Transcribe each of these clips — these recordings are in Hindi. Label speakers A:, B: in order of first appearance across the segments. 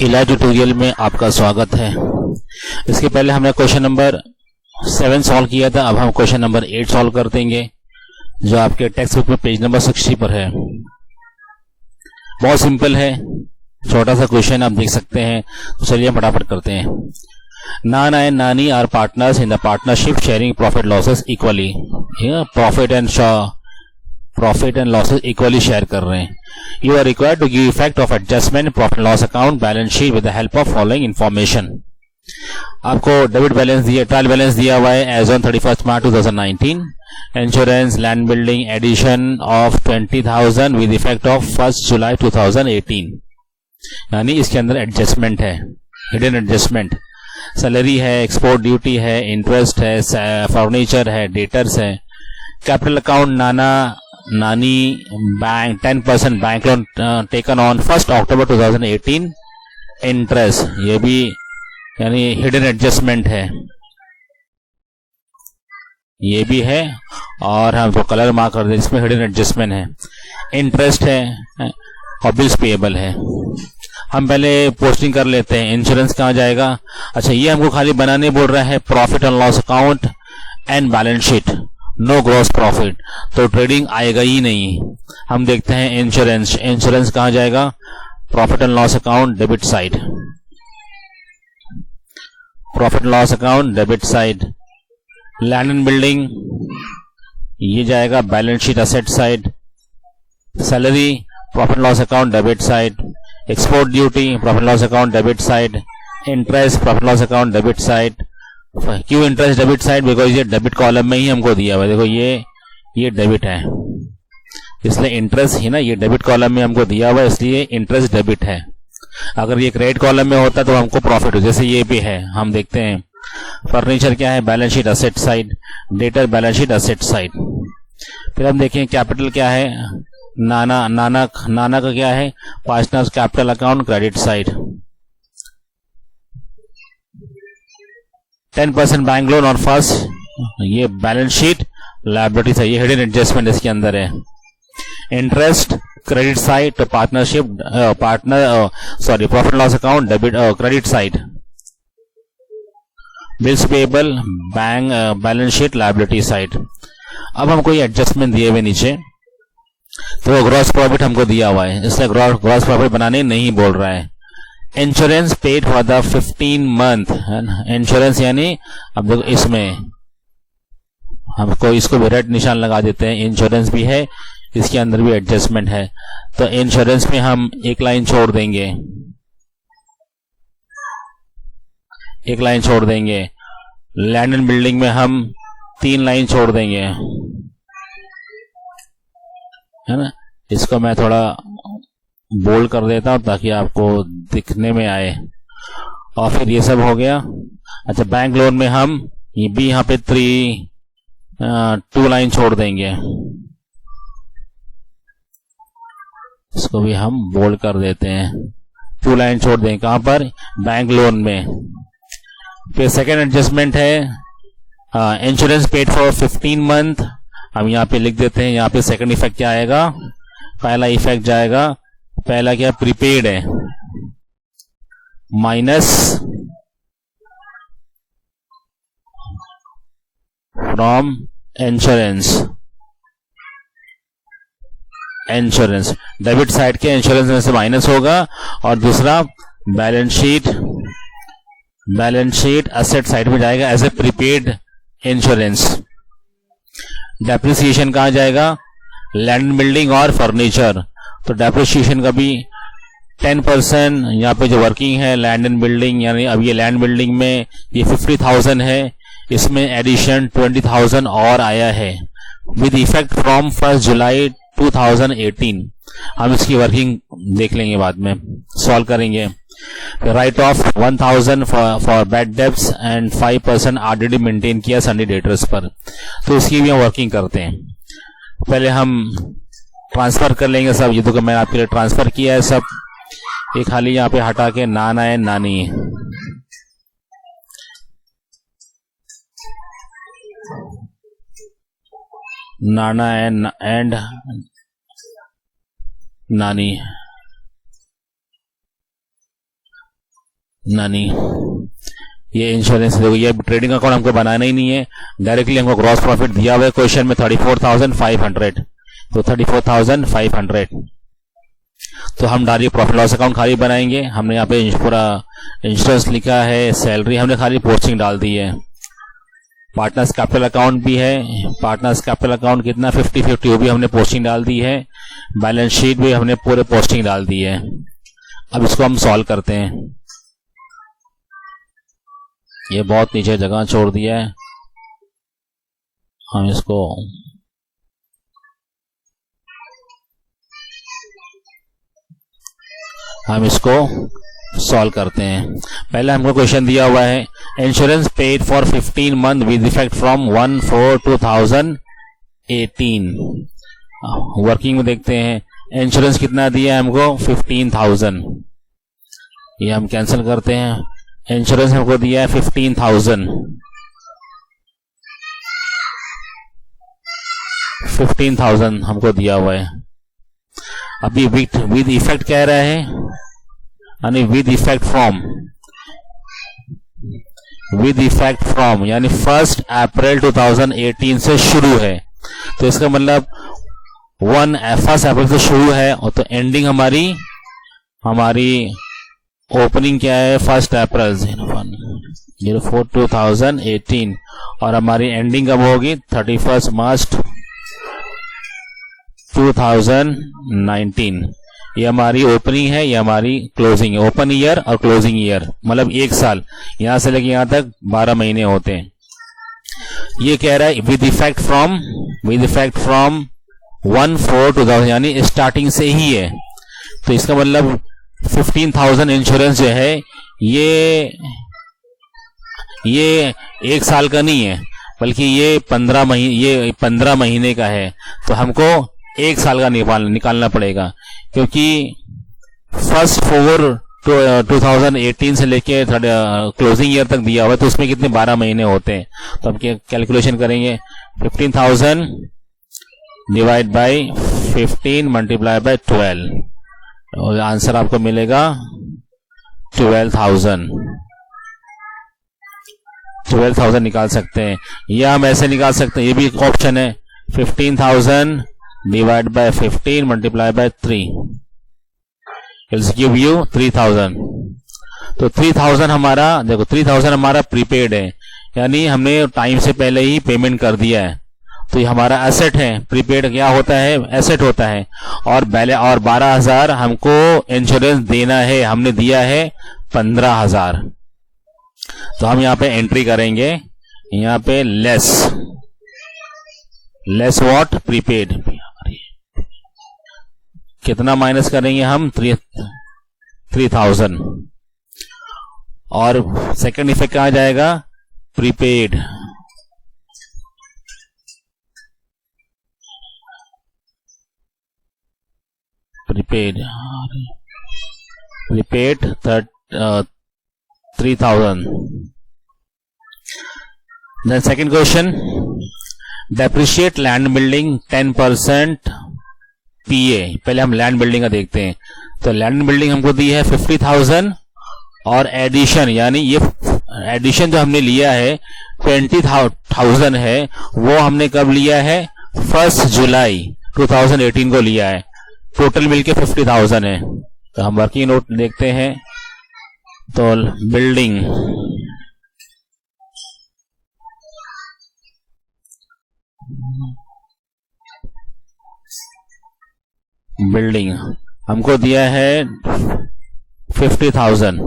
A: इला ट्यूटोरियल में आपका स्वागत है। इसके पहले हमने क्वेश्चन नंबर 7 सॉल्व किया था। अब हम क्वेश्चन नंबर 8 सॉल्व कर देंगे, जो आपके टेक्स्ट बुक में पेज नंबर 60 पर है। बहुत सिंपल है, छोटा सा क्वेश्चन आप देख सकते हैं। तो चलिए फटाफट करते हैं। Nana and Nani are partners in the partnership sharing profit losses equally. Profit and losses equally share कर रहे हैं। You are required to give effect of adjustment profit loss account balance sheet with the help of following information. आपको डेबिट बैलेंस दिया, ट्रायल बैलेंस दिया हुआ है as on 31 March 2019। Insurance land building addition of 20,000 with effect of 1 July 2018, यानी इसके अंदर एडजस्टमेंट है, हिडन एडजस्टमेंट। सैलरी है, एक्सपोर्ट ड्यूटी है, इंटरेस्ट है, फर्नीचर है, डेटर्स है। कैपिटल अकाउंट नाना नानी bank 10% bank loan taken on 1 October 2018। Interest ये भी यानी हिडन एडजस्टमेंट है, ये भी है। और हम तो कलर मार्क कर दे, इसमें हिडन एडजस्टमेंट है। इंटरेस्ट है और बिल्स पेएबल है। हम पहले पोस्टिंग कर लेते हैं। इंश्योरेंस कहाँ जाएगा? अच्छा, ये हमको खाली बनाने बोल रहा है profit and loss account and balance sheet, no gross profit, तो ट्रेडिंग आएगा ही नहीं। हम देखते हैं इंश्योरेंस। इंश्योरेंस कहाँ जाएगा? Profit and loss account debit side, profit loss account debit side. Land and building ये जाएगा balance sheet asset side. Salary profit loss account debit side. Export duty profit loss account debit side. Interest profit loss account debit side. क्यों इंटरेस्ट डेबिट साइड? बिकॉज ये डेबिट कॉलम में ही हमको दिया हुआ है। देखो ये डेबिट है, इसलिए इंटरेस्ट ही ना, ये डेबिट कॉलम में हमको दिया हुआ है, इसलिए इंटरेस्ट डेबिट है। अगर ये क्रेडिट कॉलम में होता तो हमको प्रॉफिट हो, जैसे ये भी है। हम देखते हैं फर्नीचर क्या है, balance sheet asset side. Debtor balance sheet asset side. फिर हम देखें कैपिटल क्या है, नाना का क्या है, partners capital account credit side. 10% bank loan और फर्स्ट, ये बैलेंस शीट लायबिलिटी है, ये हिडन एडजस्टमेंट इसके अंदर है। इंटरेस्ट क्रेडिट साइड, तो partnership profit loss account debit credit side. Bills payable bank balance sheet liability side. अब हमको ये एडजस्टमेंट दिए हुए नीचे, तो ग्रॉस प्रॉफिट हमको दिया हुआ है, इसलिए ग्रॉस प्रॉफिट बनाने नहीं बोल रहा है। Insurance paid for the 15 month है ना। इंश्योरेंस यानी अब देखो इसमें हमको इसको भी रेड निशान लगा देते हैं। इंश्योरेंस भी है, इसके अंदर भी एडजस्टमेंट है, तो इंश्योरेंस में हम एक लाइन छोड़ देंगे, एक लाइन छोड़ देंगे। लैंड एंड बिल्डिंग में हम 3 लाइन छोड़ देंगे, है ना। इसको मैं थोड़ा बोल्ड कर देता हूं ताकि आपको दिखने में आए। और फिर ये सब हो गया। अच्छा, बैंक लोन में हम ये भी यहाँ पे 2 लाइन छोड़ देंगे, इसको भी हम बोल्ड कर देते हैं। 2 लाइन छोड़ देंगे कहां पर? बैंक लोन में। फिर सेकेंड एडजस्टमेंट है इंश्योरेंस पेड फॉर 15 मंथ। हम यहाँ पे लिख देते हैं। यहाँ पे सेकंड इफेक्ट क्या आएगा? पहला इफेक्ट जाएगा, पहला क्या प्रीपेड है, minus from insurance. Insurance debit side के इंश्योरेंस में से माइनस होगा। और दूसरा बैलेंस शीट असेट साइड में जाएगा as a prepaid insurance. Depreciation कहां जाएगा? लैंड बिल्डिंग और फर्नीचर, तो डेप्रिसिएशन का भी 10% यहाँ पे जो वर्किंग है लैंड एंड बिल्डिंग, यानी अब ये लैंड बिल्डिंग में ये 50,000 है, इसमें एडिशन 20,000 और आया है विद इफेक्ट फ्रॉम 1 जुलाई 2018। हम इसकी वर्किंग देख लेंगे, बाद में सॉल्व करेंगे। Right of 1,000 for bad debts and 5% already maintain किया सन्नी डेटर्स पर, तो इसकी भी हम वर्किंग करते हैं। पहले हम ट्रांसफर कर लेंगे सब। ये तो मैंने आपके लिए ट्रांसफर किया है सब, ये खाली यहाँ पे हटा के नाना है नानी। नाना एंड नानी। ना नहीं, ये इंश्योरेंस देखो, ये ट्रेडिंग अकाउंट हमको बनाना ही नहीं है, डायरेक्टली हमको ग्रॉस प्रॉफिट दिया हुआ है क्वेश्चन में 34,500, तो 34,500, तो हम डायरेक्ट प्रॉफिट लॉस अकाउंट खाली बनाएंगे। हमने यहाँ पे पूरा इंश्योरेंस लिखा है, सैलरी हमने खाली पोस्टिंग डाल दी है, पार्टनर्स कैपिटल अकाउंट भी है, पार्टनर्स कैपिटल अकाउंट कितना 50-50 वो भी हमने पोस्टिंग डाल दी है, बैलेंस शीट भी हमने पूरे पोस्टिंग डाल दी है। अब इसको हम सॉल्व करते हैं, ये बहुत नीचे जगह छोड़ दिया है, हम इसको सॉल्व करते हैं। पहले हमको क्वेश्चन दिया हुआ है, insurance paid for 15 month with effect from 1/4/2018। Working में देखते हैं, इंश्योरेंस कितना दिया है हमको 15,000, ये हम कैंसिल करते हैं। इंश्योरेंस हमको दिया है 15,000, 15,000 हमको दिया हुआ है। अभी विद इफेक्ट कह रहा है, यानी विद इफेक्ट फ्रॉम यानी 1 अप्रैल 2018 से शुरू है, तो इसका मतलब 1 अप्रैल से शुरू है, और तो एंडिंग हमारी ओपनिंग क्या है 1 अप्रैल 04/2018, और हमारी एंडिंग कब होगी 31 मार्च 2019। ये हमारी ओपनिंग है, ये हमारी क्लोजिंग है, ओपन ईयर और क्लोजिंग ईयर, मतलब 1 साल, यहां से लेके यहां तक 12 महीने होते हैं। ये कह रहा है विद इफेक्ट फ्रॉम 1/4/2000 यानी स्टार्टिंग से ही है, तो इसका मतलब 15,000 इंश्योरेंस जो है ये 1 साल का नहीं है, बल्कि ये 15 महीने का है, तो हमको 1 साल का निकालना पड़ेगा, क्योंकि 1/4/2018 से लेके क्लोजिंग ईयर तक दिया हुआ है, तो उसमें कितने 12 महीने होते हैं। तो हम कैलकुलेशन करेंगे, 15,000 डिवाइड बाई 15 मल्टीप्लाई बाई 12, और आंसर आपको मिलेगा 12,000 निकाल सकते हैं, या हम ऐसे निकाल सकते हैं, ये भी एक ऑप्शन है, 15,000 divide by 15 multiply by 3 it's give you 3,000। तो 3,000 हमारा, देखो 3,000 हमारा प्रीपेड है, यानी हमने टाइम से पहले ही पेमेंट कर दिया है, तो ये हमारा एसेट है। प्रीपेड क्या होता है, एसेट होता है। और 12,000 हमको इंश्योरेंस देना है, हमने दिया है 15,000, तो हम यहाँ पे एंट्री करेंगे, यहाँ पे लेस व्हाट प्रीपेड, कितना माइनस करेंगे हम 3,000, और सेकंड इफेक्ट कहाँ जाएगा prepaid, prepaid 3,000. Then second question, depreciate land building 10% PA। पहले हम लैंड बिल्डिंग का देखते हैं। तो लैंड बिल्डिंग हमको दी है 50,000 और एडिशन, यानी ये एडिशन जो हमने लिया है 20,000 है, वो हमने कब लिया है 1 जुलाई 2018 को लिया है। टोटल मिलके 50,000 है। तो हम वर्किंग नोट देखते हैं। तो बिल्डिंग हमको दिया है 50,000।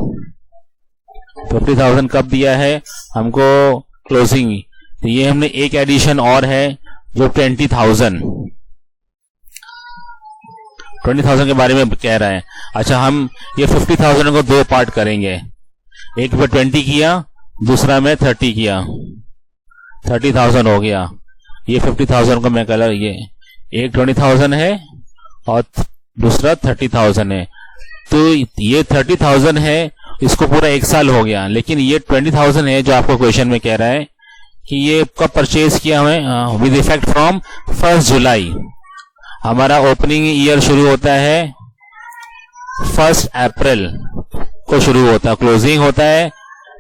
A: 50,000 कब दिया है हमको क्लोजिंग। तो ये हमने एक एडिशन और है जो 20,000 के बारे में कह रहा है। अच्छा, हम ये 50,000 को दो पार्ट करेंगे, एक पे 20 किया, दूसरा में 30 किया, 30,000 हो गया। ये 50,000 को मैं कह रहा, ये एक 20,000 है और दूसरा 30,000 है। तो ये 30,000 है, इसको पूरा एक साल हो गया। लेकिन ये 20,000 है जो आपको क्वेश्चन में कह रहा है कि ये कब परचेज किया हमें, विद इफेक्ट फ्रॉम 1 जुलाई। हमारा ओपनिंग ईयर शुरू होता है 1 अप्रैल को शुरू होता है, क्लोजिंग होता है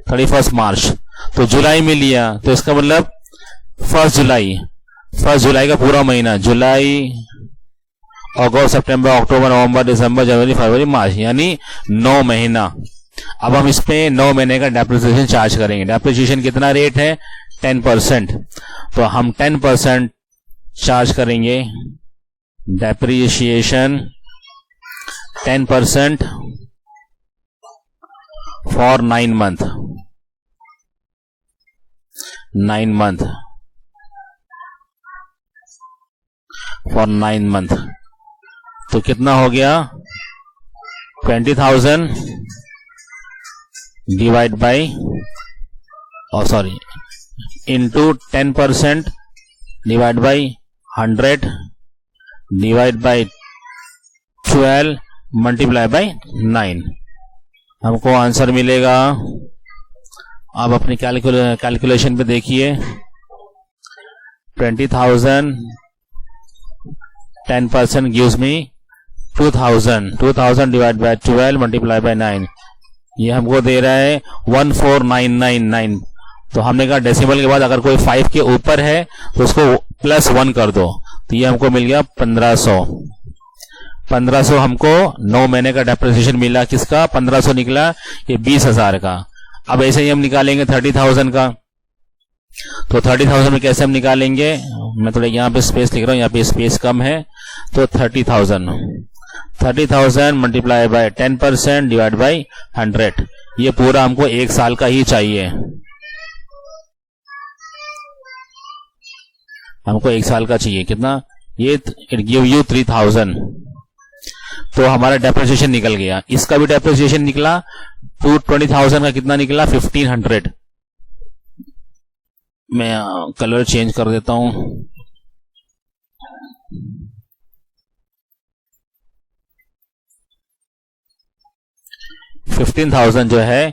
A: 31 मार्च। तो जुलाई में लिया तो इसका मतलब 1 जुलाई का पूरा महीना, जुलाई अगस्त सितंबर अक्टूबर नवंबर दिसंबर जनवरी फरवरी मार्च, यानी 9 महीना। अब हम इस पे 9 महीने का डेप्रिसिएशन चार्ज करेंगे। डेप्रिसिएशन कितना रेट है? 10%। तो हम 10% चार्ज करेंगे। Depreciation 10% for 9 month. 9 month for 9 month. तो कितना हो गया? 20,000 divide by into 10% divide by 100 divide by 12 multiply by 9। हमको आंसर मिलेगा। अब अपनी कैलकुलेशन पे देखिए। 20,000 10% gives me 2000 divide by 12 multiply by 9, ये हमको दे रहा है 14999। तो हमने कहा डेसिमल के बाद अगर कोई 5 के ऊपर है तो उसको +1 कर दो, तो ये हमको मिल गया 1500 हमको 9 महीने का डेप्रिसिएशन मिला। किसका? 1500 निकला, ये 20,000 का। अब ऐसे ही हम निकालेंगे 30,000 का। तो 30,000 में कैसे हम निकालेंगे? मैं थोड़ा यहाँ पे स्पेस लिख रहा हूँ, यहाँ पे स्पेस कम है। तो 30,000 मल्टीप्लाई बाय 10% डिवाइड बाय 100, ये पूरा हमको 1 साल का ही चाहिए। हमको 1 साल का चाहिए। कितना? ये इट गिव यू 3,000। तो हमारा डेप्रिसिएशन निकल गया। इसका भी डेप्रिसिएशन निकला। 20,000 का कितना निकला? 1,500। मैं कलर चेंज कर देता हूं। 15,000 जो है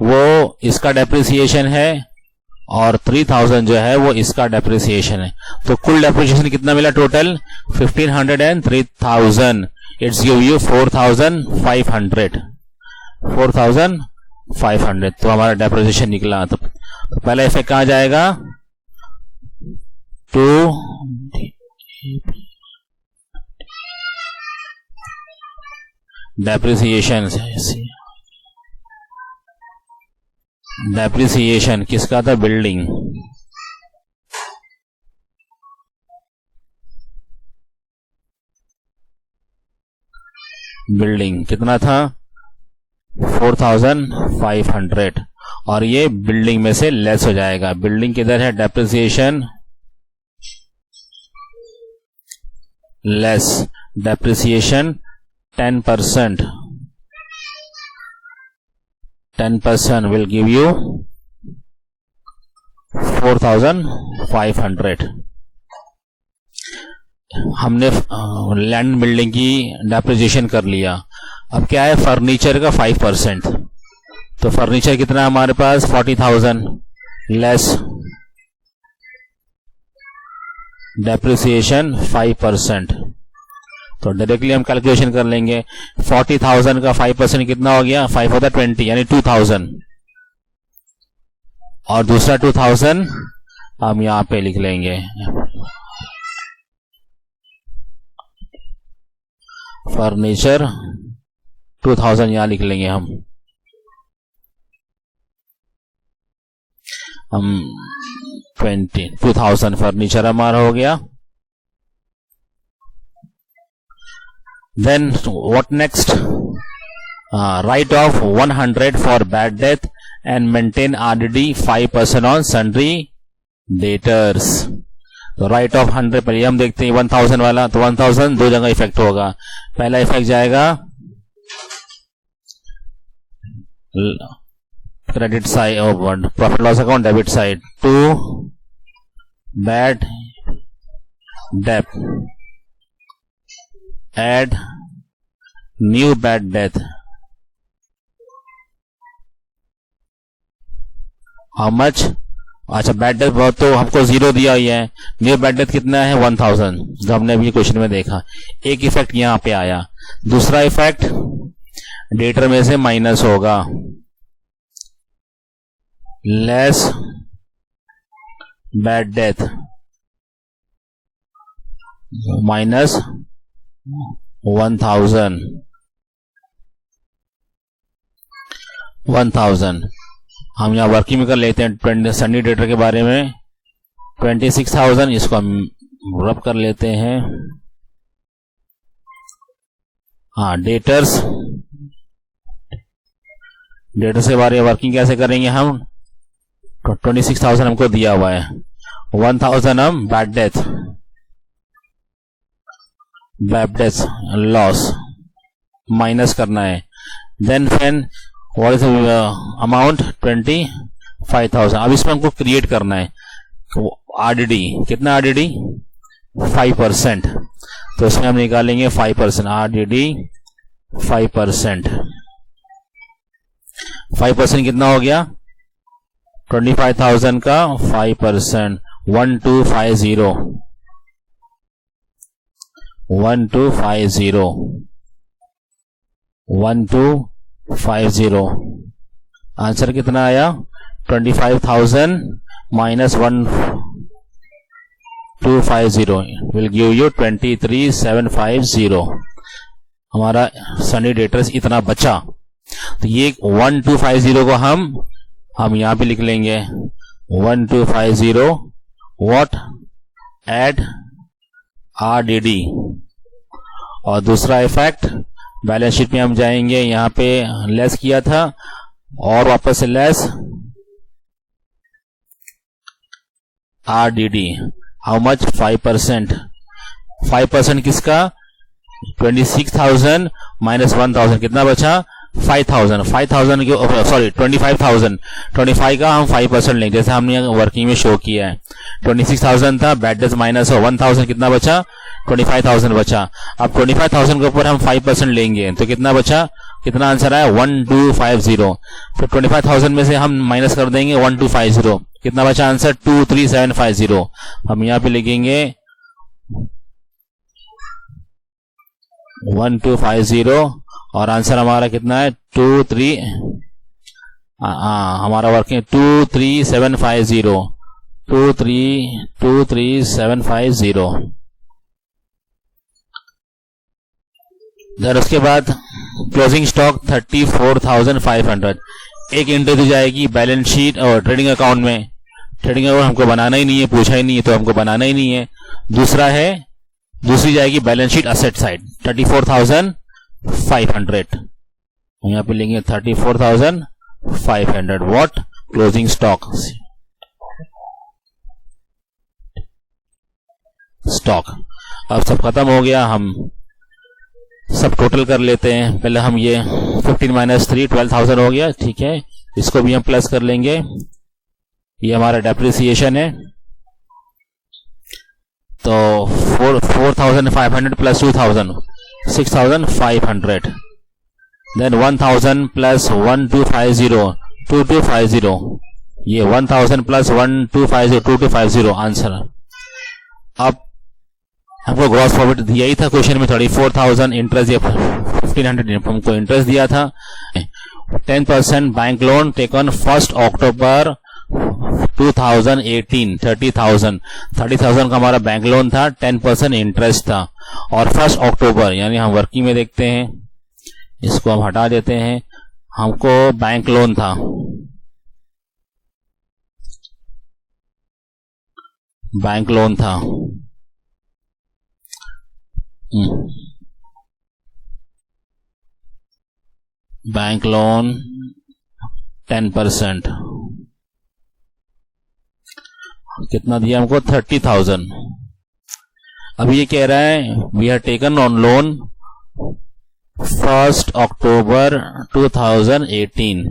A: वो इसका डेप्रिसिएशन है और 3,000 जो है वो इसका डेप्रिसिएशन है। तो कुल डेप्रिसिएशन कितना मिला total? 1,500 and 3,000। It's give you 4,500। 4,500 तो हमारा डेप्रिसिएशन निकला। तो पहला इफेक्ट कहां जाएगा? टू डेप्रिसिएशन किसका था? बिल्डिंग। बिल्डिंग कितना था? 4,500 और ये बिल्डिंग में से लेस हो जाएगा। बिल्डिंग किधर है? Depreciation less depreciation 10%। 10% will give you 4,500। हमने लैंड बिल्डिंग की डेप्रिसिएशन कर लिया। अब क्या है? फर्नीचर का 5%। तो फर्नीचर कितना है हमारे पास? 40,000 लेस डेप्रिसिएशन 5%। तो डायरेक्टली हम कैलकुलेशन कर लेंगे। 40,000 का 5% कितना हो गया? 5 होता 20 यानी 2,000। और दूसरा 2,000 हम यहां पे लिख लेंगे। फर्नीचर 2,000 यहां लिख लेंगे हम 2,000 फर्नीचर हमारा हो गया। Then what next? Write off 100 for bad debt and maintain RDD 5% on sundry debtors। तो राइट ऑफ 100 पहले हम देखते हैं 1,000 वाला। तो 1,000 दो जगह इफेक्ट होगा। पहला इफेक्ट जाएगा credit side, profit loss account debit side, to bad debt, add new bad debt. How much? अच्छा, बैड डेट बहुत, तो हमको 0 दिया हुआ है। न्यू बैड डेट कितना है? 1,000, जो हमने अभी क्वेश्चन में देखा। एक इफेक्ट यहां पे आया। दूसरा इफेक्ट डेटर में से माइनस होगा, लेस बैड डेथ माइनस 1000 हम यहाँ वर्किंग में कर लेते हैं सनी डेटर के बारे में। 26,000 इसको हम रब कर लेते हैं। हाँ, डेटर्स के बारे में वर्किंग कैसे करेंगे हम। 26,000 हमको दिया हुआ है, 1000 हम बैड डेथ लॉस माइनस करना है। Then what is amount 25,000। अब इसमें हमको क्रिएट करना है आरडीडी। कितना आरडीडी 5%, तो इसमें हम निकालेंगे 5%, आरडीडी 5%। 5% कितना हो गया 25,000 का 5%, 1250 1250। आंसर कितना आया 25,000 माइनस 1250 विल गिव यू 23,750। हमारा सनी डेटर्स इतना बचा, तो ये 1250 को हम यहां पे लिख लेंगे 1250 व्हाट एड आरडीडी। और दूसरा इफेक्ट बैलेंस शीट में हम जाएंगे, यहां पे लेस किया था और वापस से लेस आरडीडी। How much 5%। 5% किसका 26,000 माइनस 1000 कितना बचा 5,000 के सॉरी 25,000। 25 का हम 5% लेंगे, जैसे हमने वर्किंग में शो किया है। 26,000 था, बैड डेथ माइनस 1000 कितना बचा 25,000 बचा। अब 25,000 के ऊपर हम 5% लेंगे तो कितना बचा, कितना आंसर आया 1250। तो 25,000 में से हम माइनस कर देंगे 1250, कितना बचा आंसर 23,750। हम यहाँ पे लिखेंगे 1250 और आंसर हमारा कितना है 23 हमारा वर्किंग 23750 23750। देन उसके बाद क्लोजिंग स्टॉक 34,500। एक एंट्री दी जाएगी बैलेंस शीट और ट्रेडिंग अकाउंट में। ट्रेडिंग अकाउंट हमको बनाना ही नहीं है, पूछा ही नहीं है तो हमको बनाना ही नहीं है। दूसरी जाएगी बैलेंस शीट असेट साइड 34,500। यहाँ पे लेंगे 34,500 व्हाट क्लोजिंग स्टॉक अब सब खत्म हो गया, हम सब टोटल कर लेते हैं। पहले हम ये 15 माइनस 3 12,000 हो गया, ठीक है। इसको भी हम प्लस कर लेंगे, ये हमारा डेप्रिसिएशन है। तो 4,500 प्लस 2,000 6,500। Then 1,000 plus 1250 2250। ये 1,000 प्लस 1250 2250 आंसर। अब हमको ग्रॉस प्रॉफिट दिया ही था क्वेश्चन में 34,000, इंटरेस्ट दिया 1,500 हमको इंटरेस्ट दिया था। 10% बैंक लोन टेकन 1 अक्टूबर 2018 30,000 का हमारा बैंक लोन था, 10% इंटरेस्ट था। और 1 अक्टूबर यानी हम वर्किंग में देखते हैं, इसको हम हटा देते हैं। हमको बैंक लोन था बैंक लोन 10%। कितना दिया हमको 30,000। अब ये कह रहा है we are taken on loan 1 October 2018,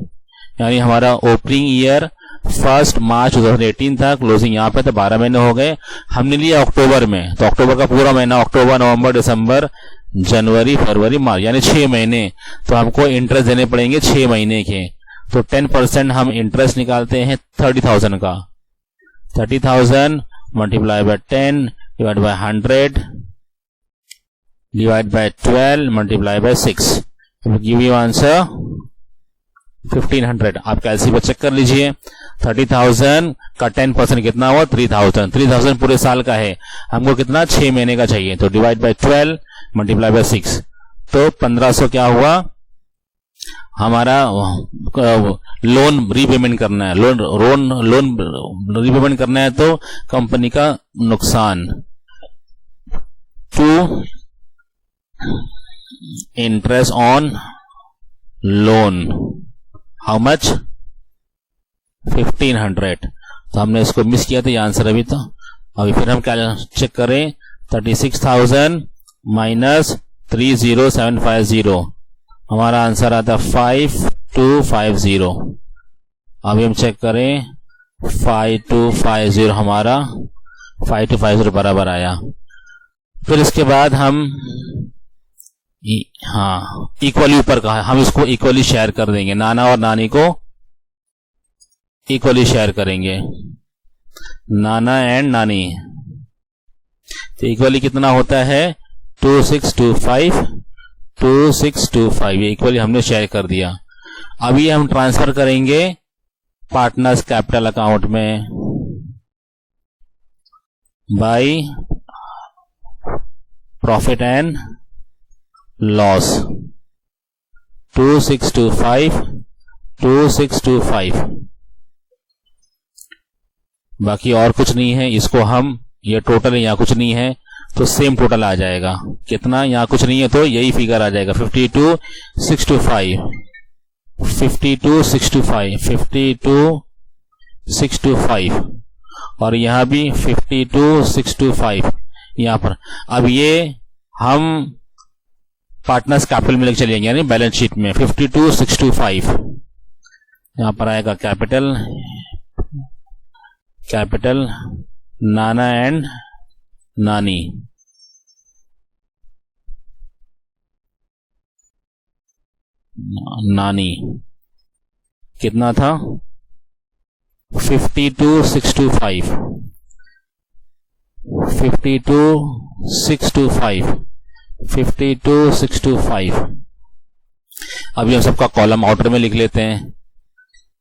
A: यानी हमारा ओपनिंग ईयर 1 मार्च 2018 था, क्लोजिंग यहाँ पे तो 12 महीने हो गए। हमने लिया अक्टूबर में, तो अक्टूबर का पूरा महीना, अक्टूबर नवंबर दिसंबर जनवरी फरवरी मार्च यानी 6 महीने। तो हमको इंटरेस्ट देने पड़ेंगे 6 महीने के। तो 10% हम इंटरेस्ट निकालते हैं 30,000 का। 30,000 multiply by 10 divide by 100 divide by 12 multiply by 6, give you answer 1500। आप कैलसी पर चेक कर लीजिए। 30,000 का 10% कितना हुआ? 3,000। 3,000 पूरे साल का है, हमको कितना? 6 महीने का चाहिए, तो डिवाइड बाय 12 मल्टीप्लाई बाय 6, तो 1500 क्या हुआ हमारा? लोन रीपेमेंट करना है, लोन रीपेमेंट करना है, तो कंपनी का नुकसान to interest on loan, how much? 1500। तो हमने इसको मिस किया था, ये आंसर अभी तो। अभी फिर हम क्या चेक करें? 36,000 माइनस 30750, हमारा आंसर आता 5250। अभी हम चेक करें 5250, हमारा 5250 बराबर आया। फिर इसके बाद हम हाँ इक्वली ऊपर कहा, हम इसको इक्वली शेयर कर देंगे, नाना और नानी को इक्वली शेयर करेंगे, नाना एंड नानी। तो इक्वली कितना होता है? 2625, 2625, ये इक्वली हमने शेयर कर दिया। अभी हम ट्रांसफर करेंगे पार्टनर्स कैपिटल अकाउंट में बाय प्रॉफिट एंड लॉस। 2625, 2625, बाकी और कुछ नहीं है। इसको हम, ये टोटल यहाँ कुछ नहीं है तो सेम टोटल आ जाएगा। कितना? यहाँ कुछ नहीं है तो यही फिगर आ जाएगा 52,625, 52,625, 52,625, और यहाँ भी 52,625 यहाँ पर। अब ये हम पार्टनर्स कैपिटल में लेके चलेंगे, यानी बैलेंस शीट में 52,625 यहाँ पर आएगा कैपिटल नाना एंड नानी। नानी कितना था? 52,625, 52,625, 52,625। अभी हम सबका कॉलम आउटर में लिख लेते हैं।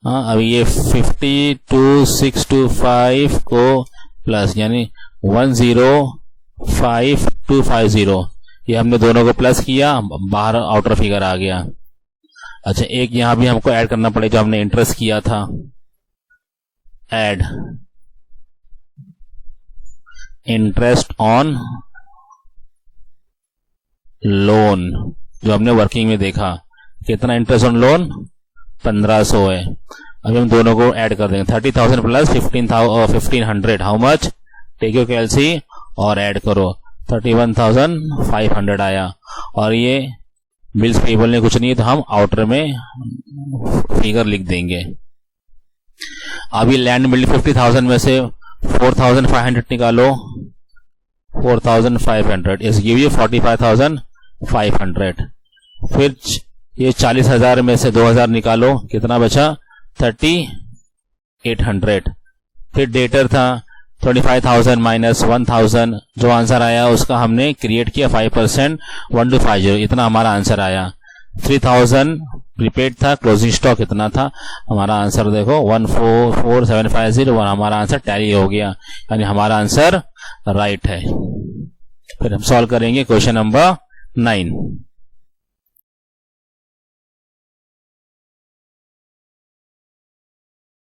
A: हाँ, अभी ये 52,625 को प्लस, यानी 105,250, ये हमने दोनों को प्लस किया, बाहर आउटर फिगर आ गया। अच्छा, एक यहां भी हमको ऐड करना पड़ेगा, जो हमने इंटरेस्ट किया था, ऐड इंटरेस्ट ऑन लोन, जो हमने वर्किंग में देखा। कितना इंटरेस्ट ऑन लोन? 1500 है। अभी हम दोनों को ऐड कर देंगे, 30,000 plus 1500, how much? Take your calcy और ऐड करो, 31,500 आया। और ये बिल्स पेबल में कुछ नहीं है तो हम आउटर में फिगर लिख देंगे। अभी लैंड बिल्डिंग 50,000 में से 4,500 निकालो, 4,500 इस गिव यू 45,500। फिर ये 40,000 में से 2,000 निकालो, कितना बचा? 3,800। फिर डेटर था 25,000 माइनस 1,000, जो आंसर आया उसका हमने क्रिएट किया 5%, 1250, इतना हमारा आंसर आया। 3,000 प्रीपेड था, क्लोजिंग स्टॉक इतना था, हमारा आंसर देखो 144,750, हमारा आंसर टैली हो गया, यानी हमारा आंसर राइट है। फिर हम सॉल्व करेंगे क्वेश्चन नंबर 9।